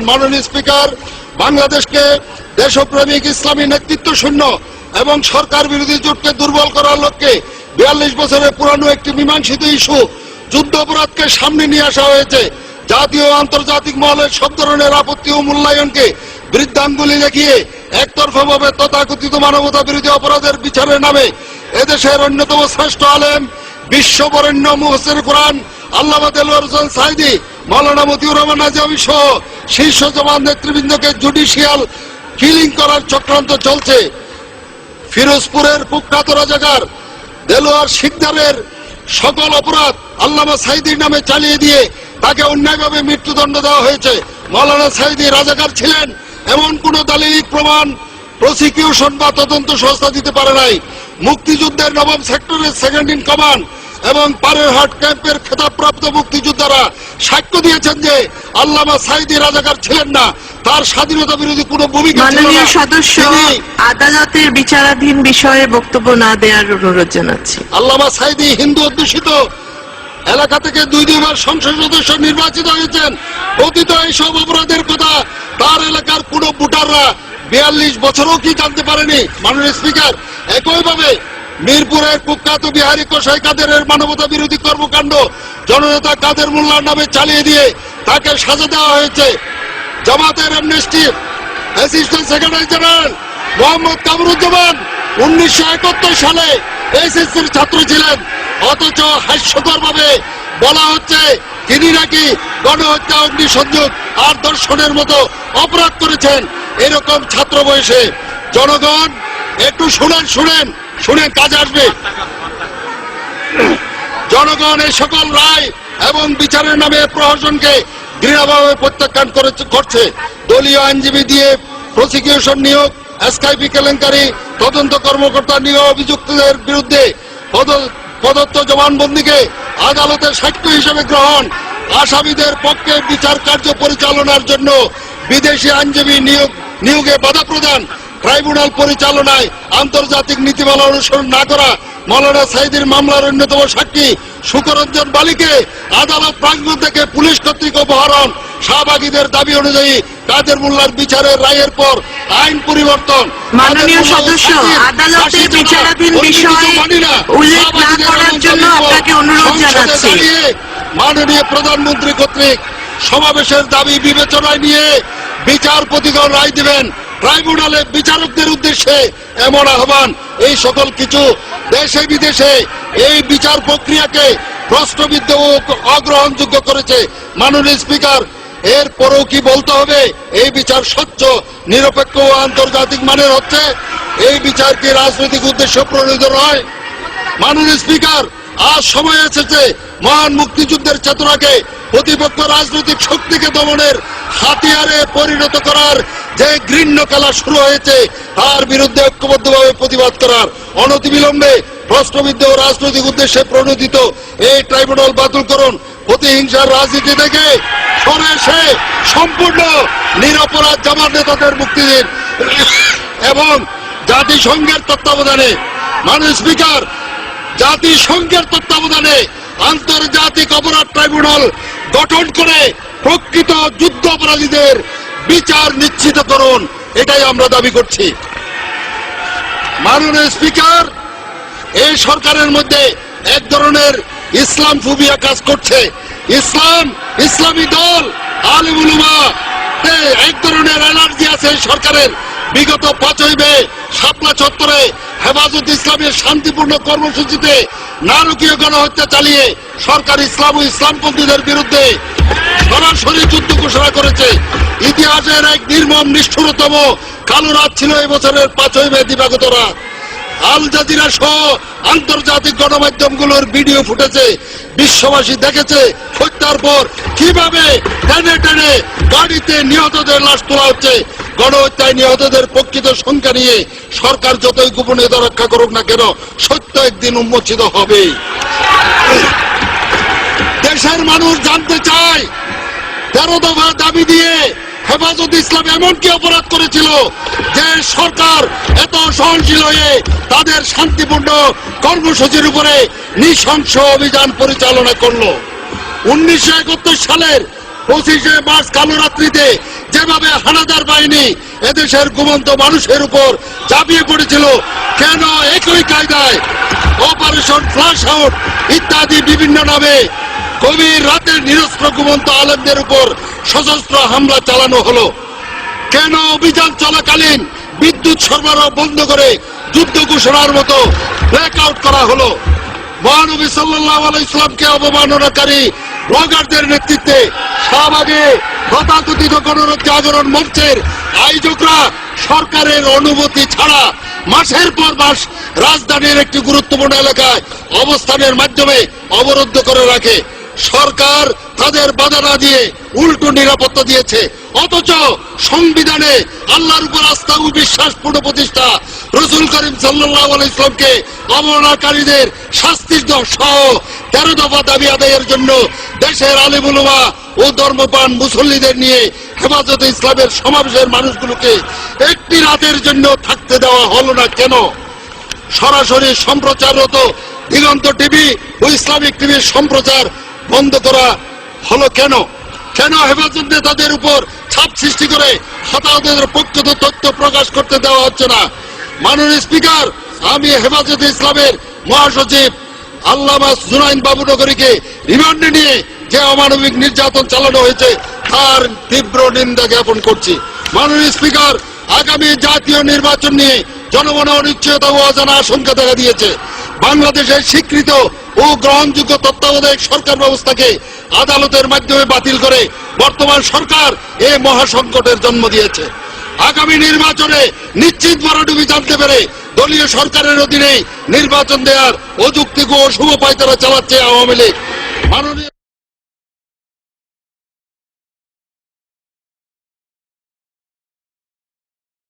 মাননীয় স্পিকার, বাংলাদেশকে দেশপ্রেমিক ইসলামী নেতৃত্ব শূন্য এবং সরকার বিরোধী জোটকে দুর্বল করার লক্ষ্যে 42 বছরের পুরানো একটি মীমাংসিত ইস্যু যুদ্ধাপরাধকে সামনে নিয়ে আসা হয়েছে। জাতীয় ও আন্তর্জাতিক মহলের সব ধরনের আপত্তি ও মূল্যায়নকে বৃদ্ধাঙ্গুলি দেখিয়ে একতরফাভাবে তথাকথিত মানবতা বিরোধী অপরাধের বিচারের নামে এদেশের অন্যতম শ্রেষ্ঠ আলেম, বিশ্ববরেণ্য মুফাসসির কোরআন আল্লামা দেলোয়ার হোসেন সাঈদী, মাওলানা মতিউর রহমান আজহাবী সহ শীর্ষ জমান নেতৃবৃন্দকে জুডিশিয়াল কিলিং করার চক্রান্ত চলছে। ফিরোজপুরের কুখ্যাত রাজাকার দেলোয়ার শিকদারের সকল অপরাধ আল্লামা সাঈদীর নামে চালিয়ে দিয়ে তাকে অন্যায়ভাবে মৃত্যুদণ্ড দেওয়া হয়েছে। মাওলানা সাঈদী রাজাকার ছিলেন এমন কোন দালিলিক প্রমাণ প্রসিকিউশন বা তদন্ত সংস্থা দিতে পারে নাই। মুক্তিযুদ্ধের নবম সেক্টরের সেকেন্ড ইন কমান্ড এবং পারেরহাট ক্যাম্পের খেতাবপ্রাপ্ত মুক্তিযোদ্ধারা সাক্ষ্য দিয়েছেন যে আল্লামা সাঈদী রাজাকার ছিলেন না, তার স্বাধীনতা বিরোধী কোনো ভূমিকা ছিল না। মাননীয় সদস্য, আদালতের বিচারাধীন বিষয়ে বক্তব্য না দেওয়ার অনুরোধ জানাচ্ছি। আল্লামা সাঈদী হিন্দু অধ্যুষিত এলাকা থেকে দুইবার সংসদ সদস্য নির্বাচিত হয়েছেন। অতীত এইসব অপরাধের কথা তার এলাকার কোন ভোটাররা 42 বছরও কি জানতে পারেনি। মাননীয় স্পিকার, একইভাবে মিরপুরের কুখ্যাত বিহারী কসাই কাদেরের মানবতা বিরোধী কর্মকাণ্ড জননেতা কাদের মোল্লার নামে চালিয়ে দিয়ে তাকে সাজা দেওয়া হয়েছে। জামাতের amnesty assistant secretary general Mohammad Kamruzzaman 1971 সালে এসএসসির ছাত্র ছিলেন, অথচ হাস্যকর ভাবে বলা হচ্ছে তিনি নাকি গণহত্যা, অগ্নিসংযোগ আর ধর্ষণের মতো অপরাধ করেছেন। এরকম ছাত্র বয়সে জনগণ একটু শুনেন কাজে আসবে। জনগণ এই সকল রায় এবং বিচারের নামে প্রশাসনকে দৃঢ়ভাবে প্রত্যাখ্যান করছে। দলীয় আইনজীবী দিয়ে প্রসিকিউশন নিয়োগ, এসকেপি কেলেঙ্কারি, তদন্ত কর্মকর্তা নিয়োগ, অভিযুক্তদের বিরুদ্ধে প্রদত্ত জবানবন্দিকে আদালতের সাক্ষ্য হিসেবে গ্রহণ, আসামিদের পক্ষে বিচার কার্য পরিচালনার জন্য বিদেশি আইনজীবী নিয়োগে বাধা প্রদান, ট্রাইব্যুনাল পরিচালনায় আন্তর্জাতিক নীতিমালা অনুসরণ না করা, মাওলানা সাঈদীর মামলার অন্যতম সাক্ষী সুকরঞ্জন বালিকে আদালত প্রাঙ্গণ থেকে পুলিশ কর্তৃক অপহরণ, শাহবাগীদের দাবি অনুযায়ী কাদের মোল্লার বিচারের রায়ের পর আইন পরিবর্তন। মাননীয় সদস্য, আদালতের বিচারাধীন বিষয়ে উল্লেখ না করার জন্য আপনাকে অনুরোধ জানাচ্ছি। মাননীয় প্রধানমন্ত্রী কর্তৃক সমাবেশের দাবি বিবেচনায় নিয়ে বিচারপতিগণ রায় দিবেন। ট্রাইব্যুনালে বিচারকদের উদ্দেশ্যে এমন আহ্বান। এই সকল কিছু দেশে বিদেশে এই বিচার প্রক্রিয়াকে প্রশ্নবিদ্ধ ও অগ্রহণযোগ্য করেছে। মাননীয় স্পিকার, এরপরও কি বলতে হবে এই বিচার স্বচ্ছ, নিরপেক্ষ ও আন্তর্জাতিক মানের হচ্ছে? এই বিচার কি রাজনৈতিক উদ্দেশ্য প্রণীত নয়? মাননীয় স্পিকার, আজ সময় এসেছে মহান মুক্তিযুদ্ধের চেতনাকে প্রতিপক্ষ রাজনৈতিক শক্তিকে দমনের হাতিয়ারে পরিণত করার যে ঘৃণ্য খেলা শুরু হয়েছে তার বিরুদ্ধে ঐক্যবদ্ধভাবে প্রতিবাদ করার। অনতিবিলম্বে প্রশ্নবিদ্ধ ও রাজনৈতিক উদ্দেশ্যে প্রণোদিত এই ট্রাইব্যুনাল বাতিল করুন। প্রতিহিংসার রাজনীতি থেকে সরে এসে সম্পূর্ণ নিরপরাধ জামাত নেতাদের মুক্তি দিন এবং জাতিসংঘের তত্ত্বাবধানে, মাননীয় স্পিকার, জাতিসংঘের তত্ত্বাবধানে আন্তর্জাতিক অপরাধ ট্রাইব্যুনাল গঠন করে প্রকৃত যুদ্ধ অপরাধীদের বিচার নিশ্চিত করুন। এটাই আমরা দাবি করছি। মাননীয় স্পিকার, এই সরকারের মধ্যে এক ধরনের ইসলাম ফোবিয়া কাজ করছে। ইসলামী দল, আলেম উলামা এক ধরনের এলার্জি আছে সরকারের। বিগত 5ই মে শাপলা চত্বরে হেফাজত ইসলামের শান্তিপূর্ণ কর্মসূচিতে নারকীয় গণহত্যা চালিয়ে সরকার ইসলাম ও ইসলামপন্থীদের বিরুদ্ধে সরাসরি যুদ্ধ ঘোষণা করেছে। ইতিহাসের এক নির্মম নিষ্ঠুরতম কালো রাত ছিল এই বছরের 5ই মে দিবাগত রাত। আল জাজিরা সহ আন্তর্জাতিক গণমাধ্যমগুলোর ভিডিও ফুটেছে। বিশ্ববাসী দেখেছে হত্যার পর কিভাবে টেনে টেনে গাড়িতে নিহতদের লাশ তোলা হচ্ছে। গণহত্যায় নিহতদের প্রকৃত সংখ্যা নিয়ে সরকার যতই গোপনীয়তা রক্ষা করুক না কেন, সত্য একদিন উন্মোচিত হবে। দেশের মানুষ জানতে চায় 13 দফা দাবি দিয়ে হেফাজত ইসলাম এমন কি অপরাধ করেছিল যে সরকার এত সহনশীল হয়ে তাদের শান্তিপূর্ণ কর্মসূচির উপরে নৃশংস অভিযান পরিচালনা করলো। 1971 সালের 25শে মার্চ কালো রাত্রিতে যেভাবে হানাদার বাহিনী এদেশের ঘুমন্ত মানুষের উপর ঝাঁপিয়ে পড়েছিল, কেন একই কায়দায় অপারেশন ফ্লাশ আউট ইত্যাদি বিভিন্ন নামে গভীর রাতে নিরস্ত্র ঘুমন্ত আলেমদের উপর সশস্ত্র হামলা চালানো হলো? কেন অভিযান চলাকালীন বিদ্যুৎ সরবরাহ বন্ধ করে যুদ্ধ ঘোষণার মতো ব্ল্যাকআউট করা হলো? মহানবী সাল্লাল্লাহু আলাইহি ইসলামকে অবমাননাকারী ব্লগারদের নেতৃত্বে শাহবাগে তথাকথিত গণরোধ জাগরণ মঞ্চের আয়োজকরা সরকারের অনুমতি ছাড়া মাসের পর মাস রাজধানীর একটি গুরুত্বপূর্ণ এলাকায় অবস্থানের মাধ্যমে অবরুদ্ধ করে রাখে। সরকার তাদের বাধা না দিয়ে উল্টো নিরাপত্তা দিয়েছে, অথচ সংবিধানে আল্লাহর উপর আস্থা ও বিশ্বাস পুনঃপ্রতিষ্ঠা, রাসূল করিম সাল্লাল্লাহু আলাইহি ওয়াসাল্লামকে অবমাননাকারীদের শাস্তির সহ 13 দফা দাবি আদায়ের জন্য দেশের আলেম উলামা ও ধর্মপ্রাণ মুসল্লিদের নিয়ে হেফাজতে ইসলামের সমাবেশের মানুষগুলোকে একটি রাতের জন্য থাকতে দেওয়া হলো না কেন? সরাসরি সম্প্রচাররত দিগন্ত টিভি ও ইসলামিক টিভির সম্প্রচার বন্ধ করা হলো কেন? কেন হেফাজত নেতাদের উপর ছাপ সৃষ্টি করে হতাহতদের প্রকৃত তথ্য প্রকাশ করতে দেওয়া হচ্ছে না? মাননীয় স্পিকার, আমি হেফাজতে ইসলামের মহাসচিব আল্লামা জুনাইন বাবু নগরীকে রিমান্ডে নিয়ে যে অমানবিক নির্যাতন চালানো হয়েছে তার তীব্র নিন্দা জ্ঞাপন করছি। মাননীয় স্পিকার, আগামী জাতীয় নির্বাচন নিয়ে জনমনে অনিশ্চয়তা ও অজানা আশঙ্কা দেখা দিয়েছে। বাংলাদেশের স্বীকৃত ও গ্রহণযোগ্য তত্ত্বাবধায়ক সরকার ব্যবস্থাকে আদালতের মাধ্যমে বাতিল করে বর্তমান সরকার এই মহাসংকটের জন্ম দিয়েছে। আগামী নির্বাচনে নিশ্চিত ভরাডুবি জানতে পেরে দলীয় সরকারের অধীনে নির্বাচন দেওয়ার অযৌক্তিক ও অশুভ পায়তারা চালাচ্ছে আওয়ামী লীগ। মাননীয়